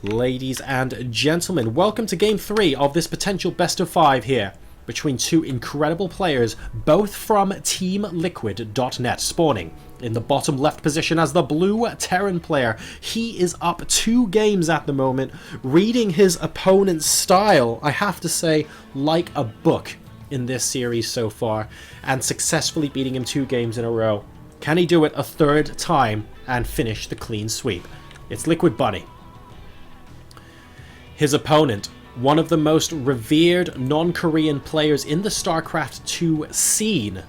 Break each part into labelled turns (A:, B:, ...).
A: Ladies and gentlemen, welcome to Game 3 of this potential best of 5 here between two incredible players, both from TeamLiquid.net, spawning in the bottom left position as the blue Terran player. He is up 2 games at the moment, reading his opponent's style, I have to say, like a book in this series so far, and successfully beating him 2 games in a row. Can he do it a 3rd time and finish the clean sweep? It's Liquid Bunny. His opponent, one of the most revered non-Korean players in the StarCraft II scene,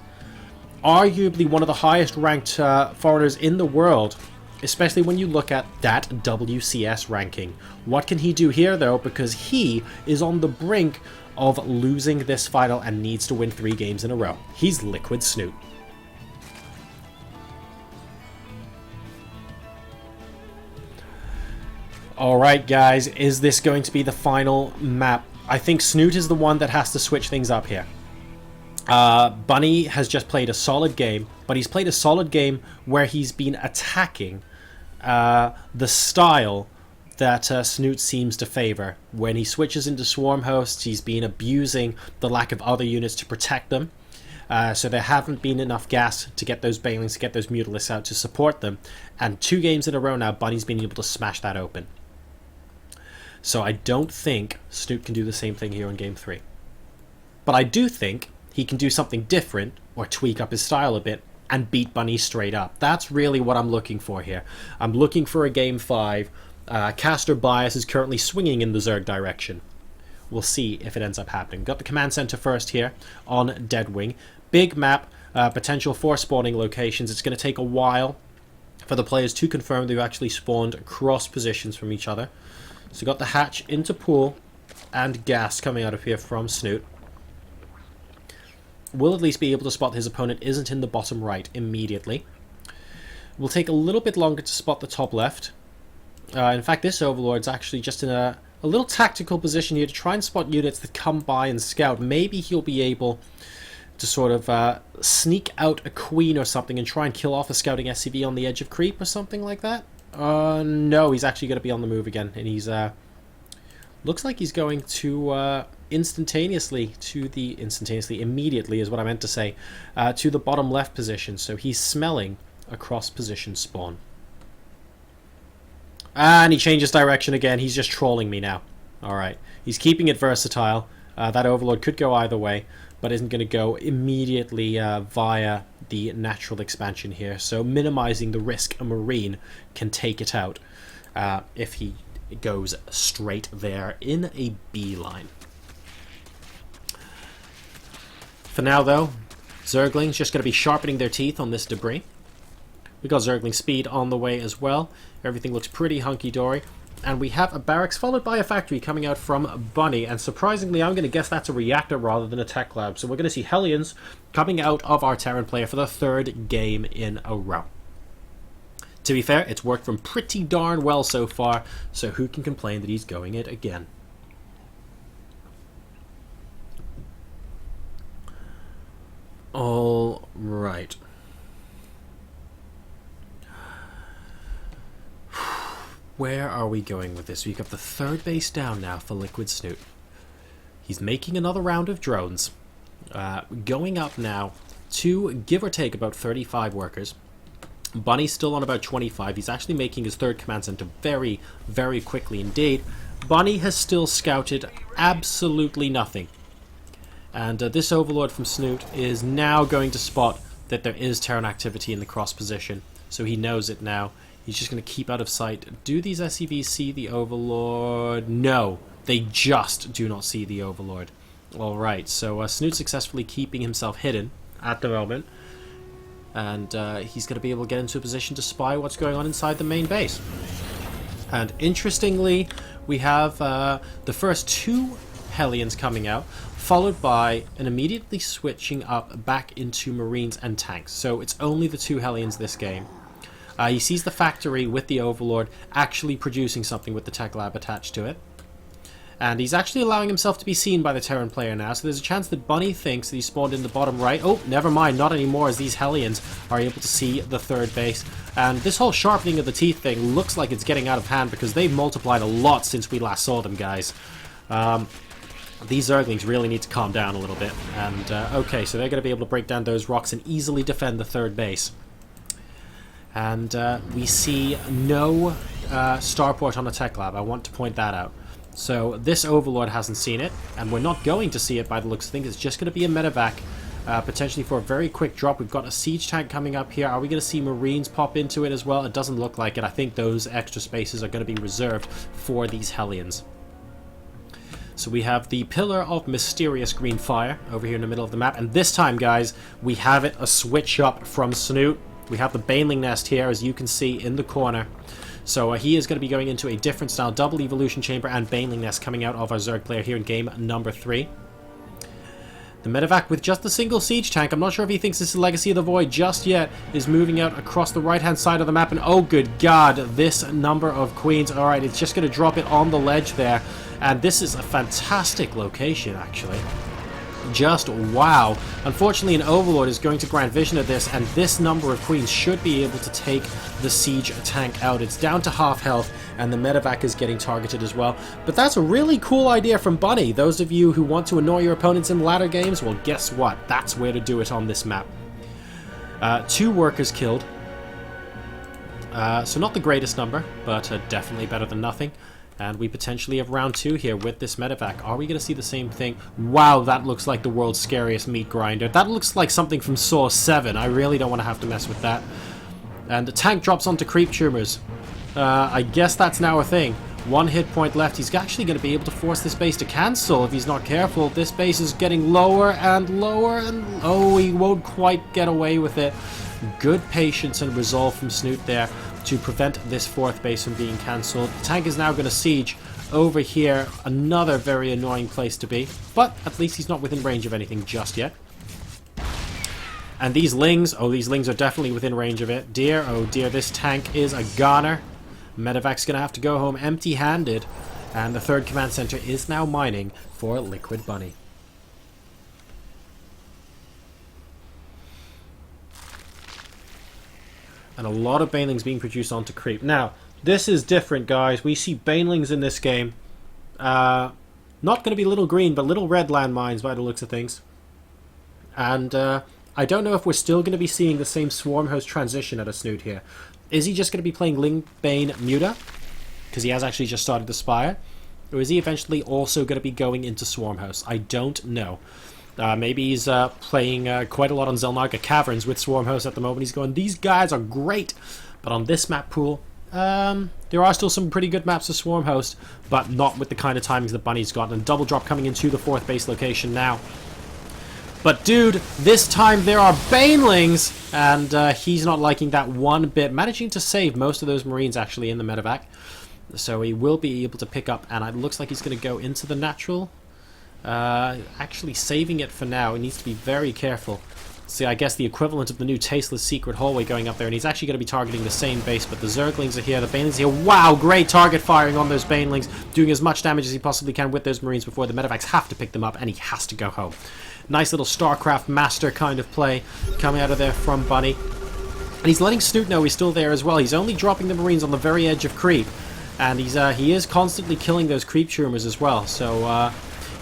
A: arguably one of the highest ranked foreigners in the world, especially when you look at that WCS ranking. What can he do here though, because he is on the brink of losing this final and needs to win 3 games in a row. He's Liquid Snute. Alright guys, is this going to be the final map? I think Snute is the one that has to switch things up here. Bunny has just played a solid game, but he's played a solid game where he's been attacking the style that Snute seems to favor. When he switches into swarm hosts, he's been abusing the lack of other units to protect them. So there haven't been enough gas to get those Banelings, to get those Mutalisks out to support them. And 2 games in a row now, Bunny's been able to smash that open. So I don't think Snute can do the same thing here in Game 3. But I do think he can do something different, or tweak up his style a bit, and beat Bunny straight up. That's really what I'm looking for here. I'm looking for a Game 5. Caster Bias is currently swinging in the Zerg direction. We'll see if it ends up happening. Got the command center first here on Deadwing. Big map, potential 4 spawning locations. It's going to take a while for the players to confirm they've actually spawned cross positions from each other. So got the hatch into pool and gas coming out of here from Snute. We'll at least be able to spot his opponent isn't in the bottom right immediately. Will take a little bit longer to spot the top left. In fact, this Overlord's actually just in a little tactical position here to try and spot units that come by and scout. Maybe he'll be able to sort of sneak out a queen or something and try and kill off a scouting SCV on the edge of creep or something like that. No, he's actually going to be on the move again, and he's looks like he's going to immediately is what I meant to say, to the bottom left position. So he's smelling a cross position spawn. And he changes direction again. He's just trolling me now. Alright, he's keeping it versatile. That Overlord could go either way, but isn't going to go immediately via the natural expansion here. So minimizing the risk a Marine can take it out if he goes straight there in a beeline. For now though, Zerglings just going to be sharpening their teeth on this debris. We got Zergling speed on the way as well. Everything looks pretty hunky-dory. And we have a barracks followed by a factory coming out from Bunny. And surprisingly, I'm going to guess that's a reactor rather than a tech lab. So we're going to see Hellions coming out of our Terran player for the 3rd game in a row. To be fair, it's worked from pretty darn well so far. So who can complain that he's going it again? All right. Where are we going with this? We've got the 3rd base down now for Liquid Snute. He's making another round of drones. Going up now to give or take about 35 workers. Bunny's still on about 25. He's actually making his 3rd command center very, very quickly indeed. Bunny has still scouted absolutely nothing. And this Overlord from Snute is now going to spot that there is Terran activity in the cross position. So he knows it now. He's just going to keep out of sight. Do these SCVs see the Overlord? No, they just do not see the Overlord. Alright, so Snute successfully keeping himself hidden at the moment. And he's going to be able to get into a position to spy what's going on inside the main base. And interestingly, we have the first 2 Hellions coming out, followed by an immediately switching up back into Marines and tanks. So it's only the 2 Hellions this game. He sees the factory with the Overlord actually producing something with the tech lab attached to it. And he's actually allowing himself to be seen by the Terran player now, so there's a chance that Bunny thinks that he spawned in the bottom right. Oh, never mind, not anymore, as these Hellions are able to see the third base. And this whole sharpening of the teeth thing looks like it's getting out of hand, because they've multiplied a lot since we last saw them, guys. These Zerglings really need to calm down a little bit. And, okay, so they're going to be able to break down those rocks and easily defend the third base. And we see no starport on the tech lab. I want to point that out. So this Overlord hasn't seen it, and we're not going to see it by the looks of things. It's just going to be a medevac, potentially for a very quick drop. We've got a siege tank coming up here. Are we going to see Marines pop into it as well? It doesn't look like it. I think those extra spaces are going to be reserved for these Hellions. So we have the Pillar of Mysterious Green Fire over here in the middle of the map, and this time, guys, we have it a switch up from Snute. We have the Baneling Nest here, as you can see in the corner. So he is going to be going into a different style, double evolution chamber and Baneling Nest coming out of our Zerg player here in game number 3. The medevac with just a single siege tank, I'm not sure if he thinks this is Legacy of the Void just yet, is moving out across the right hand side of the map, and oh good god, this number of queens. Alright, it's just going to drop it on the ledge there, and this is a fantastic location actually. Just wow. Unfortunately, an Overlord is going to grant vision of this, and this number of queens should be able to take the siege tank out. It's down to half health, and the medevac is getting targeted as well. But that's a really cool idea from Bunny. Those of you who want to annoy your opponents in ladder games, well, guess what? That's where to do it on this map. 2 workers killed. So not the greatest number, but definitely better than nothing. And we potentially have round 2 here with this medevac. Are we going to see the same thing? Wow, that looks like the world's scariest meat grinder. That looks like something from Saw 7. I really don't want to have to mess with that. And the tank drops onto creep tumors. I guess that's now a thing. 1 hit point left. He's actually going to be able to force this base to cancel if he's not careful. This base is getting lower and lower, and oh, he won't quite get away with it. Good patience and resolve from Snute there to prevent this 4th base from being cancelled. The tank is now going to siege over here, another very annoying place to be, but at least he's not within range of anything just yet. And these Lings, oh, these Lings are definitely within range of it. Dear, oh dear, this tank is a goner. Medevac's going to have to go home empty-handed, and the 3rd command center is now mining for Liquid Bunny. And a lot of Banelings being produced onto creep. Now, this is different, guys. We see Banelings in this game. Not going to be little green, but little red landmines by the looks of things. And I don't know if we're still going to be seeing the same Swarm Host transition at a Snute here. Is he just going to be playing Ling Bane Muta? Because he has actually just started the Spire. Or is he eventually also going to be going into Swarm Host? I don't know. Maybe he's playing quite a lot on Xel'Naga Caverns with Swarm Host at the moment. He's going, these guys are great. But on this map pool, there are still some pretty good maps of Swarm Host, but not with the kind of timings that Bunny's got. And double drop coming into the 4th base location now. But dude, this time there are Banelings, and he's not liking that one bit. Managing to save most of those Marines actually in the medevac. So he will be able to pick up, and it looks like he's going to go into the natural. Actually saving it for now. He needs to be very careful. See, I guess the equivalent of the new Tasteless Secret Hallway going up there, and he's actually going to be targeting the same base, but the Zerglings are here, the Banelings are here. Wow, great target firing on those Banelings, doing as much damage as he possibly can with those Marines before the medevacs have to pick them up, and he has to go home. Nice little StarCraft Master kind of play coming out of there from Bunny. And he's letting Snute know he's still there as well. He's only dropping the Marines on the very edge of creep, and he is constantly killing those creep tumors as well, so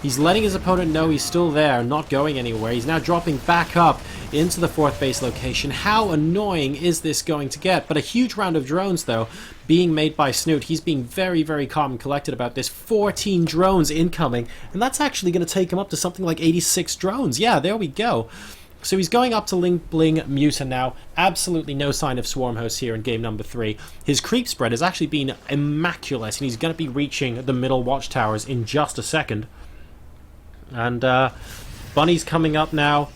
A: he's letting his opponent know he's still there, not going anywhere. He's now dropping back up into the 4th base location. How annoying is this going to get? But a huge round of drones, though, being made by Snute. He's being very, very calm and collected about this. 14 drones incoming, and that's actually going to take him up to something like 86 drones. Yeah, there we go. So he's going up to Ling Bling Muta now. Absolutely no sign of Swarm Host here in game number 3. His creep spread has actually been immaculate, and he's going to be reaching the middle watchtowers in just a second. And Bunny's coming up now,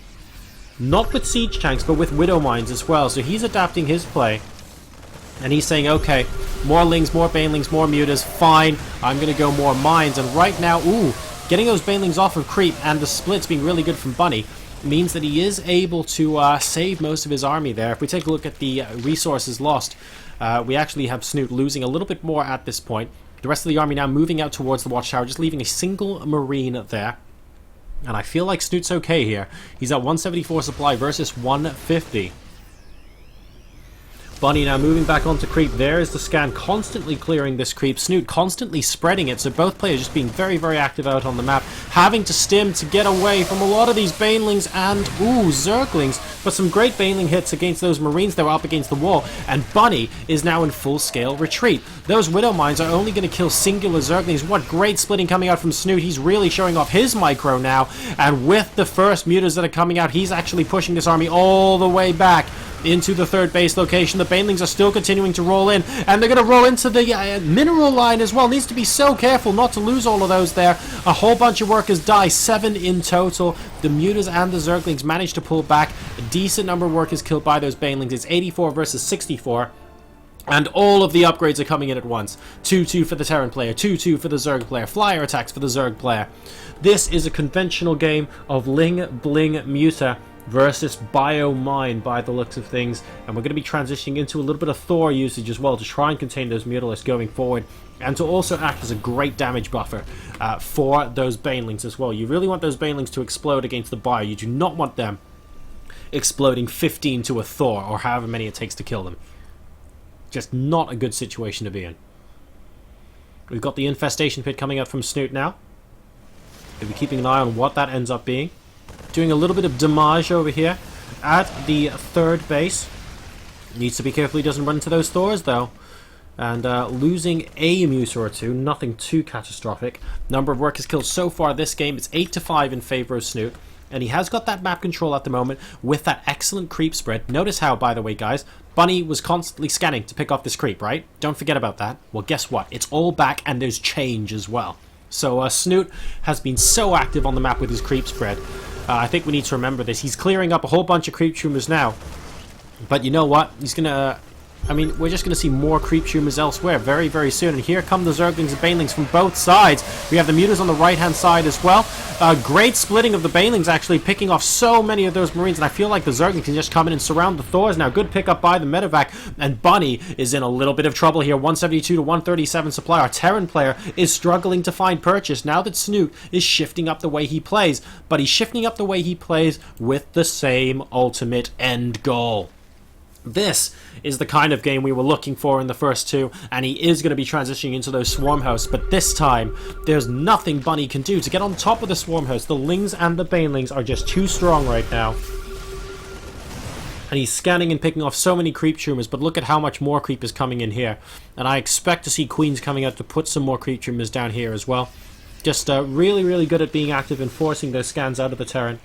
A: not with siege tanks, but with widow mines as well. So he's adapting his play, and he's saying, okay, more Lings, more Banelings, more Mutas, fine, I'm going to go more mines. And right now, ooh, getting those Banelings off of creep and the splits being really good from Bunny means that he is able to save most of his army there. If we take a look at the resources lost, we actually have Snute losing a little bit more at this point. The rest of the army now moving out towards the watchtower, just leaving a single Marine there. And I feel like Snute's okay here. He's at 174 supply versus 150. Bunny now moving back onto creep. There is the scan, constantly clearing this creep. Snute constantly spreading it, so both players just being very, very active out on the map. Having to stim to get away from a lot of these banelings and, ooh, Zerglings. But some great baneling hits against those Marines that were up against the wall. And Bunny is now in full-scale retreat. Those Widow Mines are only going to kill singular Zerglings. What great splitting coming out from Snute. He's really showing off his micro now. And with the first mutas that are coming out, he's actually pushing this army all the way back into the third base location. The banelings are still continuing to roll in, and they're going to roll into the mineral line as well. Needs to be so careful not to lose all of those there. A whole bunch of workers die, 7 in total. The mutas and the Zerglings manage to pull back. A decent number of workers killed by those banelings. It's 84 versus 64. And all of the upgrades are coming in at once. 2-2 for the Terran player, 2-2 for the Zerg player, flyer attacks for the Zerg player. This is a conventional game of Ling Bling Muta versus Biomine by the looks of things, and we're going to be transitioning into a little bit of Thor usage as well to try and contain those Mutalisks going forward, and to also act as a great damage buffer for those banelings as well. You really want those banelings to explode against the Bio. You do not want them exploding 15 to a Thor, or however many it takes to kill them. Just not a good situation to be in. We've got the infestation pit coming out from Snute now. We'll be keeping an eye on what that ends up being. Doing a little bit of damage over here at the third base. Needs to be careful he doesn't run into those Thors though. And losing a muta or two, nothing too catastrophic. Number of workers killed so far this game, it's 8-5 in favor of Snute. And he has got that map control at the moment with that excellent creep spread. Notice how, by the way, guys, Bunny was constantly scanning to pick off this creep, right? Don't forget about that. Well, guess what? It's all back and there's change as well. So Snute has been so active on the map with his creep spread. I think we need to remember this. He's clearing up a whole bunch of creep tumors now. But you know what? He's going to... I mean, we're just going to see more creep tumors elsewhere very, very soon. And here come the Zerglings and banelings from both sides. We have the mutas on the right-hand side as well. Great splitting of the banelings, actually, picking off so many of those Marines. And I feel like the Zerglings can just come in and surround the Thors now. Good pickup by the medevac. And Bunny is in a little bit of trouble here. 172 to 137 supply. Our Terran player is struggling to find purchase now that Snute is shifting up the way he plays. But he's shifting up the way he plays with the same ultimate end goal. This is the kind of game we were looking for in the first two, and he is going to be transitioning into those swarm hosts, but this time there's nothing Bunny can do to get on top of the swarm hosts. The Lings and the banelings are just too strong right now. And he's scanning and picking off so many creep tumors, but look at how much more creep is coming in here. And I expect to see Queens coming out to put some more creep tumors down here as well. Just really, really good at being active and forcing those scans out of the Terran.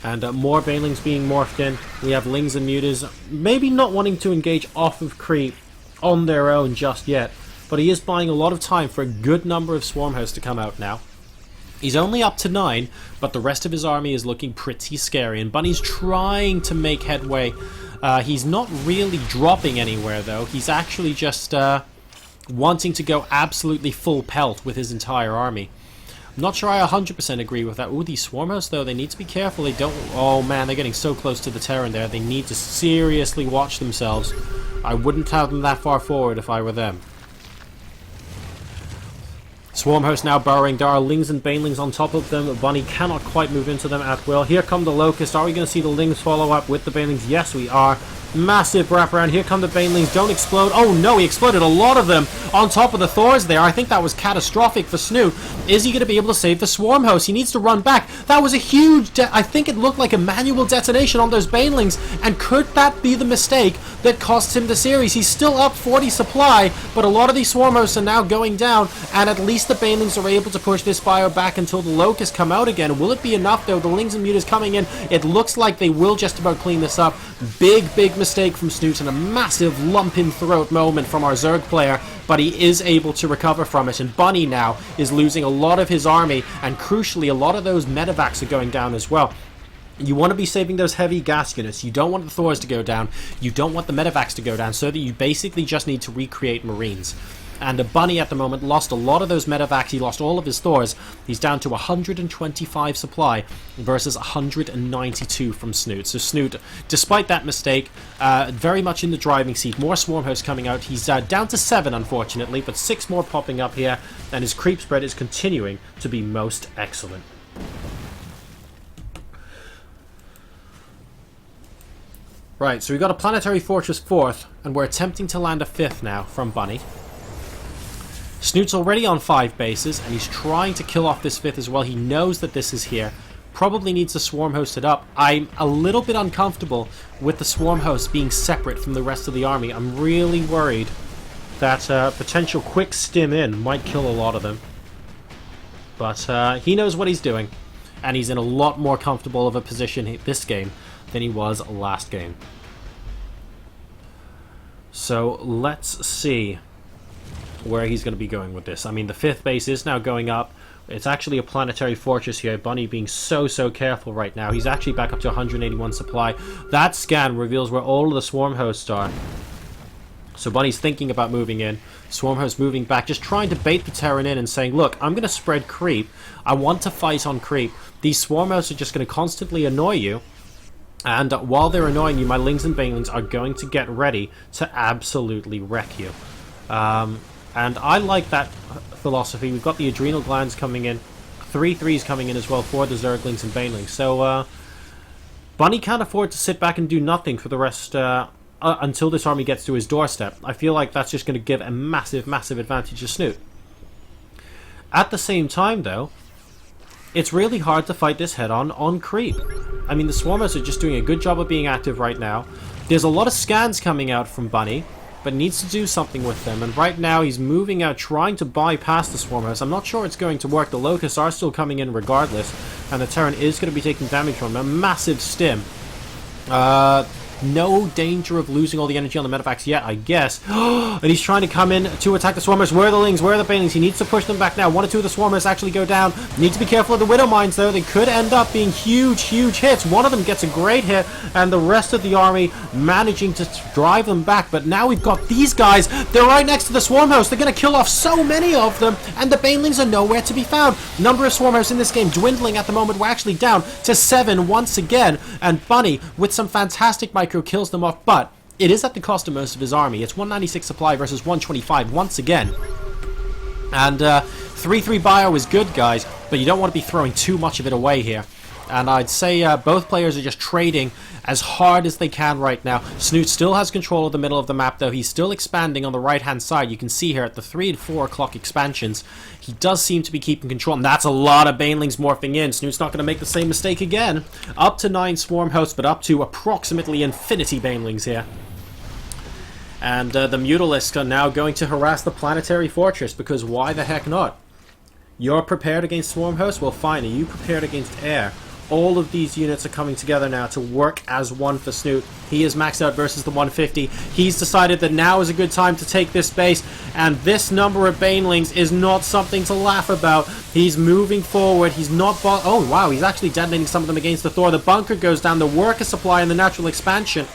A: And more banelings being morphed in. We have Lings and mutas maybe not wanting to engage off of creep on their own just yet. But he is buying a lot of time for a good number of swarm hosts to come out now. He's only up to 9, but the rest of his army is looking pretty scary. And Bunny's trying to make headway. He's not really dropping anywhere though. He's actually just wanting to go absolutely full pelt with his entire army. I'm not sure I 100% agree with that. Ooh, these swarm hosts, though, they need to be careful. They don't... Oh, man, they're getting so close to the Terran there. They need to seriously watch themselves. I wouldn't have them that far forward if I were them. Swarm host now burrowing. There are Lings and banelings on top of them. Bunny cannot quite move into them at will. Here come the Locusts. Are we going to see the Lings follow up with the banelings? Yes, we are. Massive wraparound. Here come the banelings. Don't explode. Oh no, he exploded a lot of them on top of the Thors there. I think that was catastrophic for Snute. Is he going to be able to save the swarm host? He needs to run back. That was a huge... I think it looked like a manual detonation on those banelings. And could that be the mistake that cost him the series? He's still up 40 supply, but a lot of these swarm hosts are now going down, and at least the banelings are able to push this bio back until the locusts come out again. Will it be enough though? The Lings and mutas coming in. It looks like they will just about clean this up. Big mistake from Snute and a massive lump in throat moment from our Zerg player, but he is able to recover from it. And Bunny now is losing a lot of his army, and crucially a lot of those medevacs are going down as well. You want to be saving those heavy gas units. You don't want the Thors to go down. You don't want the medevacs to go down, so that you basically just need to recreate Marines. And Bunny at the moment lost a lot of those medevacs. He lost all of his Thors. He's down to 125 supply versus 192 from Snute. So Snute, despite that mistake, very much in the driving seat. More swarm hosts coming out. He's down to 7, unfortunately, but 6 more popping up here, and his creep spread is continuing to be most excellent. Right, so we got a Planetary Fortress 4th, and we're attempting to land a 5th now from Bunny. Snute's already on 5 bases, and he's trying to kill off this 5th as well. He knows that this is here. Probably needs to swarm host it up. I'm a little bit uncomfortable with the swarm host being separate from the rest of the army. I'm really worried that potential quick stim in might kill a lot of them. But he knows what he's doing, and he's in a lot more comfortable of a position this game than he was last game. So let's see where he's going to be going with this. I mean, the 5th base is now going up. It's actually a planetary fortress here. Bunny being so careful right now. He's actually back up to 181 supply. That scan reveals where all of the swarm hosts are. So Bunny's thinking about moving in. Swarm host moving back, just trying to bait the Terran in and saying, look, I'm going to spread creep. I want to fight on creep. These swarm hosts are just going to constantly annoy you. And while they're annoying you, my Lings and Banelings are going to get ready to absolutely wreck you. And I like that philosophy. We've got the adrenal glands coming in. 3 3s coming in as well for the Zerglings and Banelings. So, Bunny can't afford to sit back and do nothing for the rest, until this army gets to his doorstep. I feel like that's just going to give a massive advantage to Snute. At the same time, though, it's really hard to fight this head-on on creep. I mean, the Swarmers are just doing a good job of being active right now. There's a lot of scans coming out from Bunny, but needs to do something with them. And right now, he's moving out, trying to bypass the Swarmers. I'm not sure it's going to work. The Locusts are still coming in regardless, and the Terran is going to be taking damage from them. A massive stim. No danger of losing all the energy on the medevacs yet, I guess. And he's trying to come in to attack the Swarmers. Where are the Lings? Where are the Banelings? He needs to push them back now. 1 or 2 of the Swarmers actually go down. Need to be careful of the Widow Mines, though. They could end up being huge hits. One of them gets a great hit, and the rest of the army managing to drive them back. But now we've got these guys. They're right next to the Swarm Host. They're going to kill off so many of them, and the Banelings are nowhere to be found. Number of Swarm Hosts in this game dwindling at the moment. We're actually down to 7 once again, and Bunny, with some fantastic micro, kills them off. But it is at the cost of most of his army. It's 196 supply versus 125 once again. And 3-3 bio is good, guys, but you don't want to be throwing too much of it away here. And I'd say both players are just trading as hard as they can right now. Snute still has control of the middle of the map, though. He's still expanding on the right-hand side. You can see here at the 3 and 4 o'clock expansions, he does seem to be keeping control. And that's a lot of Banelings morphing in. Snute's not going to make the same mistake again. Up to 9 Swarm Hosts, but up to approximately infinity Banelings here. And the Mutalisks are now going to harass the Planetary Fortress, because why the heck not? You're prepared against Swarm Hosts? Well, fine. Are you prepared against air? All of these units are coming together now to work as one for Snute. He is maxed out versus the 150. He's decided that now is a good time to take this base, and this number of Banelings is not something to laugh about. He's moving forward. He's not... Oh, wow, he's actually detonating some of them against the Thor. The bunker goes down. The worker supply and the natural expansion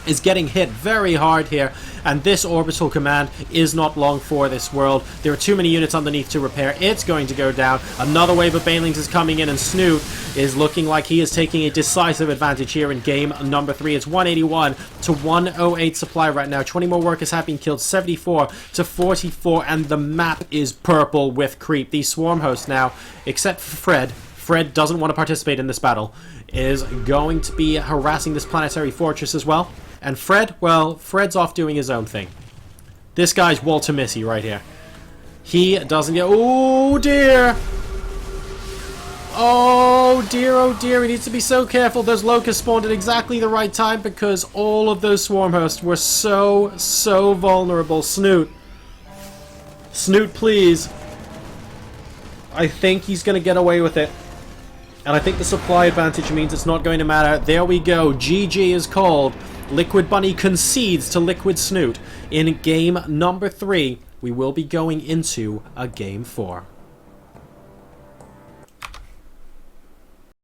A: is getting hit very hard here, and this orbital command is not long for this world. There are too many units underneath to repair. It's going to go down. Another wave of Banelings is coming in, and Snute is looking like he is taking a decisive advantage here in game number 3. It's 181 to 108 supply right now. 20 more workers have been killed, 74 to 44, and the map is purple with creep. These swarm hosts now, except for Fred doesn't want to participate in this battle, is going to be harassing this planetary fortress as well. And Fred, well, Fred's off doing his own thing. This guy's Walter Missy right here. He doesn't get... Oh, dear! Oh, dear, he needs to be so careful. Those locusts spawned at exactly the right time because all of those swarm hosts were so vulnerable. Snute, please. I think he's going to get away with it. And I think the supply advantage means it's not going to matter. There we go. GG is called. Liquid Bunny concedes to Liquid Snute. In game number 3, we will be going into a game 4.